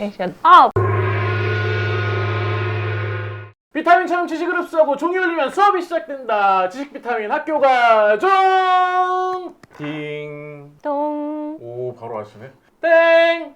텐션 업! 비타민처럼 지식을 흡수하고 종이 올리면 수업이 시작된다. 지식 비타민 학교가 종! 딩. 똥! 오, 바로 아시네. 땡!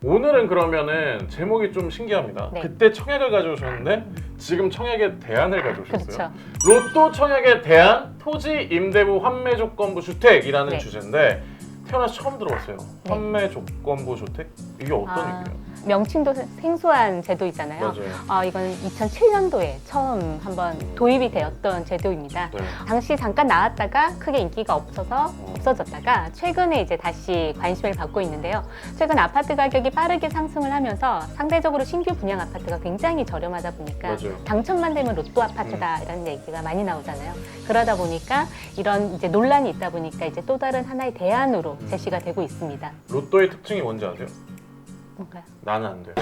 오늘은 그러면은 제목이 좀 신기합니다. 네. 그때 청약을 가져오셨는데 지금 청약에 대안을 가져오셨어요. 그렇죠. 로또 청약에 대한 토지 임대부 환매 조건부 주택이라는 네. 주제인데 태어나서 처음 들어봤어요. 네. 환매 조건부 주택? 이게 어떤 얘기예요? 명칭도 생소한 제도이잖아요. 맞아요. 이건 2007년도에 처음 한번 도입이 되었던 제도입니다. 네. 당시 잠깐 나왔다가 크게 인기가 없어서 없어졌다가 최근에 이제 다시 관심을 받고 있는데요. 최근 아파트 가격이 빠르게 상승을 하면서 상대적으로 신규 분양 아파트가 굉장히 저렴하다 보니까 맞아요. 당첨만 되면 로또 아파트다 이런 얘기가 많이 나오잖아요. 그러다 보니까 이런 이제 논란이 있다 보니까 이제 또 다른 하나의 대안으로 제시가 되고 있습니다. 로또의 특징이 뭔지 아세요? 뭔가요? 나는 안 돼.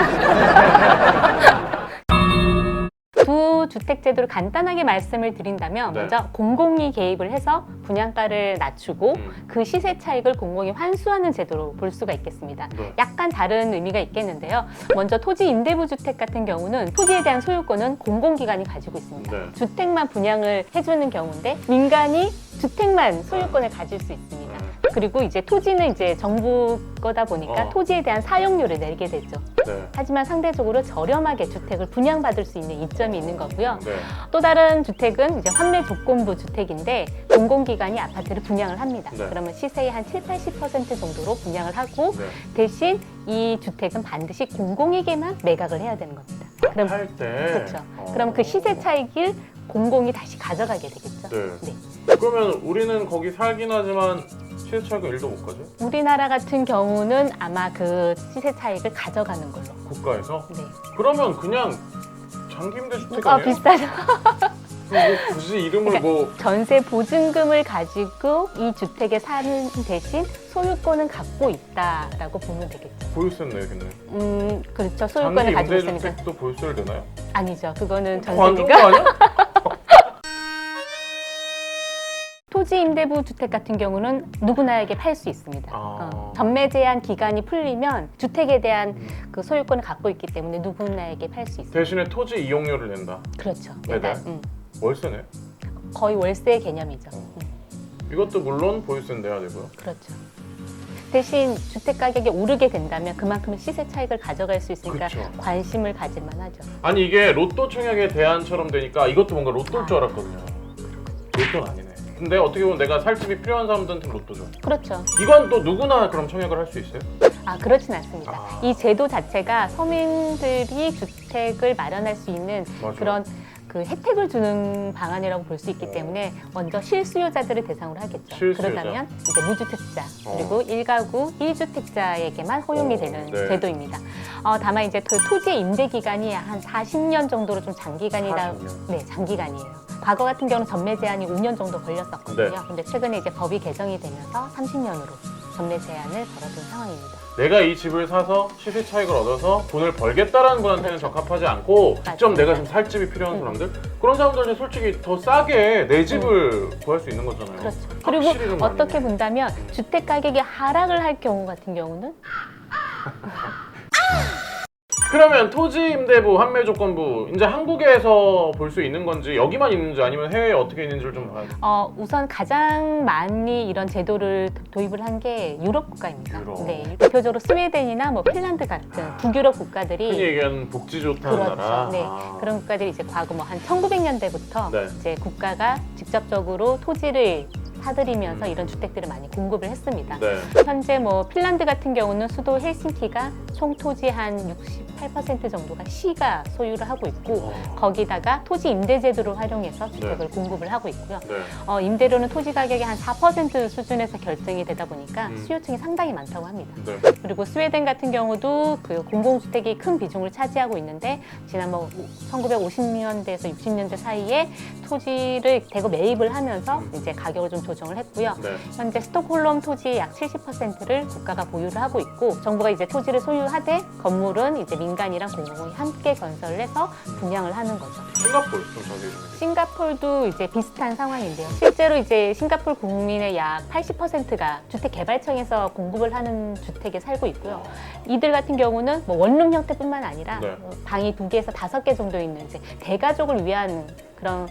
두 주택 제도를 간단하게 말씀을 드린다면 네. 먼저 공공이 개입을 해서 분양가를 낮추고 음. 그 시세 차익을 공공이 환수하는 제도로 볼 수가 있겠습니다. 네. 약간 다른 의미가 있겠는데요. 먼저 토지 임대부 주택 같은 경우는 토지에 대한 소유권은 공공기관이 가지고 있습니다. 네. 주택만 분양을 해주는 경우인데 민간이 주택만 소유권을 가질 수 있습니다. 그리고 이제 토지는 이제 정부 거다 보니까 토지에 대한 사용료를 내게 되죠. 네. 하지만 상대적으로 저렴하게 주택을 분양받을 수 있는 이점이 있는 거고요. 네. 또 다른 주택은 이제 환매 조건부 주택인데 공공기관이 아파트를 분양을 합니다. 네. 그러면 시세의 한 7, 80% 정도로 분양을 하고 네. 대신 이 주택은 반드시 공공에게만 매각을 해야 되는 겁니다. 그럼 할 때. 그렇죠. 그럼 그 시세 차익을 공공이 다시 가져가게 되겠죠. 네. 그러면 우리는 거기 살긴 하지만 시세 차익은 1도 못 가죠? 우리나라 같은 경우는 아마 그 시세 차익을 가져가는 걸로. 국가에서? 네. 그러면 그냥 장기 임대주택 아니에요? 비슷하죠. 뭐 굳이 이름을 그러니까 뭐 전세 보증금을 가지고 이 주택에 사는 대신 소유권은 갖고 있다라고 보면 되겠죠. 보유세는 내겠네. 그렇죠. 장기 소유권을 가지고 있으니까. 임대주택도 보유세를 내나요? 아니죠. 그거는 더 안 좋은 거 전세니까. 아니야? 토지 임대부 주택 같은 경우는 누구나에게 팔 수 있습니다. 전매 제한 기간이 풀리면 주택에 대한 그 소유권을 갖고 있기 때문에 누구나에게 팔 수 있습니다. 대신에 토지 이용료를 낸다. 그렇죠. 매달? 월세네. 거의 월세 개념이죠. 이것도 물론 보유세는 내야 되고요. 그렇죠. 대신 주택 가격이 오르게 된다면 그만큼 시세 차익을 가져갈 수 있으니까 그쵸. 관심을 가질 만하죠. 아니 이게 로또 청약의 대안처럼 되니까 이것도 뭔가 로또일 줄 알았거든요. 로또는 아니네. 근데 어떻게 보면 내가 살 집이 필요한 사람들한테는 로또죠. 그렇죠. 이건 또 누구나 그럼 청약을 할 수 있어요? 그렇진 않습니다. 이 제도 자체가 서민들이 주택을 마련할 수 있는 맞아요. 그런 그 혜택을 주는 방안이라고 볼 수 있기 때문에 먼저 실수요자들을 대상으로 하겠죠. 실수요자. 그러다면 이제 무주택자 그리고 1가구 1주택자에게만 허용이 되는 네. 제도입니다. 다만 이제 그 토지의 임대 기간이 한 40년 정도로 좀 장기간이라 40년. 네, 장기간이에요. 과거 같은 경우는 전매 제한이 5년 정도 걸렸었거든요. 네. 근데 최근에 이제 법이 개정이 되면서 30년으로 전매 제한을 걸어둔 상황입니다. 내가 이 집을 사서 시세 차익을 얻어서 돈을 벌겠다라는 분한테는 적합하지 않고 직접 맞아요. 내가 지금 살 집이 필요한 사람들 그런 사람들은 솔직히 더 싸게 내 집을 구할 수 있는 거잖아요. 그렇죠. 확실히 그리고 좀 어떻게 아니네. 본다면 주택 가격이 하락을 할 경우 같은 경우는 그러면 토지 임대부 환매 조건부 이제 한국에서 볼 수 있는 건지 여기만 있는지 아니면 해외에 어떻게 있는지를 좀 봐야 돼요. 우선 가장 많이 이런 제도를 도입을 한 게 유럽 국가입니다. 유럽. 네, 대표적으로 스웨덴이나 뭐 핀란드 같은 북유럽 국가들이 흔히 얘기하는 복지 좋다는 그렇죠. 나라. 네, 그런 국가들이 이제 과거 뭐 한 1900년대부터 네. 이제 국가가 직접적으로 토지를 사들이면서 이런 주택들을 많이 공급을 했습니다. 네. 현재 뭐 핀란드 같은 경우는 수도 헬싱키가 총 토지 한 68% 정도가 시가 소유를 하고 있고 거기다가 토지 임대 제도를 활용해서 주택을 공급을 하고 있고요. 네. 임대료는 토지 가격의 한 4% 수준에서 결정이 되다 보니까 수요층이 상당히 많다고 합니다. 네. 그리고 스웨덴 같은 경우도 그 공공주택이 큰 비중을 차지하고 있는데 지난 뭐 1950년대에서 60년대 사이에 토지를 대거 매입을 하면서 이제 가격을 좀 조정을 했고요. 네. 현재 스톡홀름 토지의 약 70%를 국가가 보유를 하고 있고 정부가 이제 토지를 소유하되 건물은 이제 민간이랑 공공이 함께 건설을 해서 분양을 하는 거죠. 싱가포르 좀 저기 좀. 싱가포르도 이제 비슷한 상황인데요. 실제로 이제 싱가포르 국민의 약 80%가 주택개발청에서 공급을 하는 주택에 살고 있고요. 이들 같은 경우는 뭐 원룸 형태뿐만 아니라 네. 방이 2개에서 5개 정도 있는 이제 대가족을 위한 그런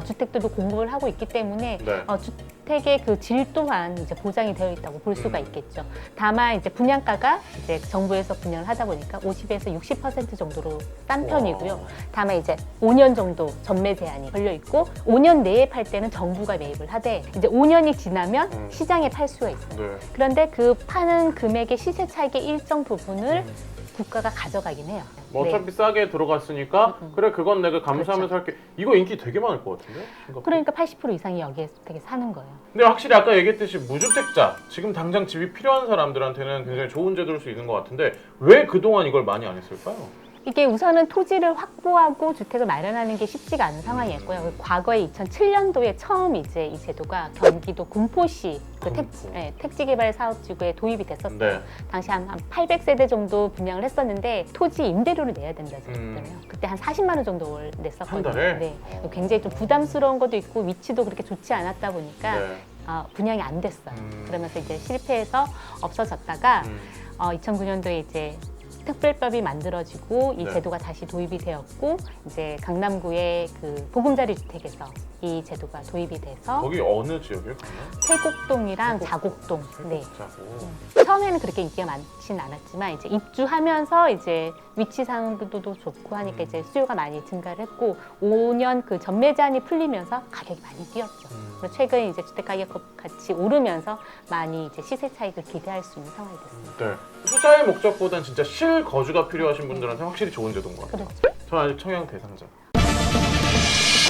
주택들도 공급을 하고 있기 때문에 네. 주택의 그 질 또한 이제 보장이 되어 있다고 볼 수가 있겠죠. 다만 이제 분양가가 이제 정부에서 분양을 하다 보니까 50에서 60% 정도로 싼 편이고요. 다만 이제 5년 정도 전매 제한이 걸려 있고 5년 내에 팔 때는 정부가 매입을 하되 이제 5년이 지나면 시장에 팔 수가 있어요. 네. 그런데 그 파는 금액의 시세 차익의 일정 부분을 국가가 가져가긴 해요. 뭐 네. 어차피 싸게 들어갔으니까 그래 그건 내가 감수하면서 할게. 이거 인기 되게 많을 것 같은데? 싱가포르? 그러니까 80% 이상이 여기에 되게 사는 거예요. 근데 확실히 아까 얘기했듯이 무주택자, 지금 당장 집이 필요한 사람들한테는 굉장히 좋은 제도일 수 있는 것 같은데 왜 그동안 이걸 많이 안 했을까요? 이게 우선은 토지를 확보하고 주택을 마련하는 게 쉽지가 않은 상황이었고요. 과거에 2007년도에 처음 이제 이 제도가 경기도 군포시 그 택지 개발 사업지구에 도입이 됐었어요. 네. 당시 한 800세대 정도 분양을 했었는데 토지 임대료를 내야 된다잖아요. 그때 한 40만 원 정도 냈었거든요. 한 달에? 네. 굉장히 좀 부담스러운 것도 있고 위치도 그렇게 좋지 않았다 보니까 네. 분양이 안 됐어요. 그러면서 이제 실패해서 없어졌다가 2009년도에 이제 특별법이 만들어지고 이 네. 제도가 다시 도입이 되었고 이제 강남구의 그 보금자리 주택에서 이 제도가 도입이 돼서 거기 어느 지역이에요? 강남? 태곡동이랑 자곡동. 네. 자고. 처음에는 그렇게 인기가 많지는 않았지만 이제 입주하면서 이제 위치상도 좋고 하니까 이제 수요가 많이 증가를 했고 5년 그 전매 제한이 풀리면서 가격이 많이 뛰었죠. 그리고 최근 이제 주택 가격 같이 오르면서 많이 이제 시세 차익을 기대할 수 있는 상황이 됐습니다. 네. 투자의 목적보단 진짜 실거주가 필요하신 분들한테 확실히 좋은 제도인 것 같아요. 그렇죠. 저는 아직 청약 대상자.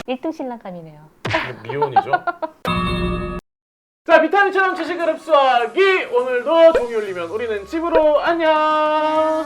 1등 신랑감이네요. 미혼이죠. 자, 비타민처럼 지식을 흡수하기. 오늘도 종이 올리면 우리는 집으로 안녕.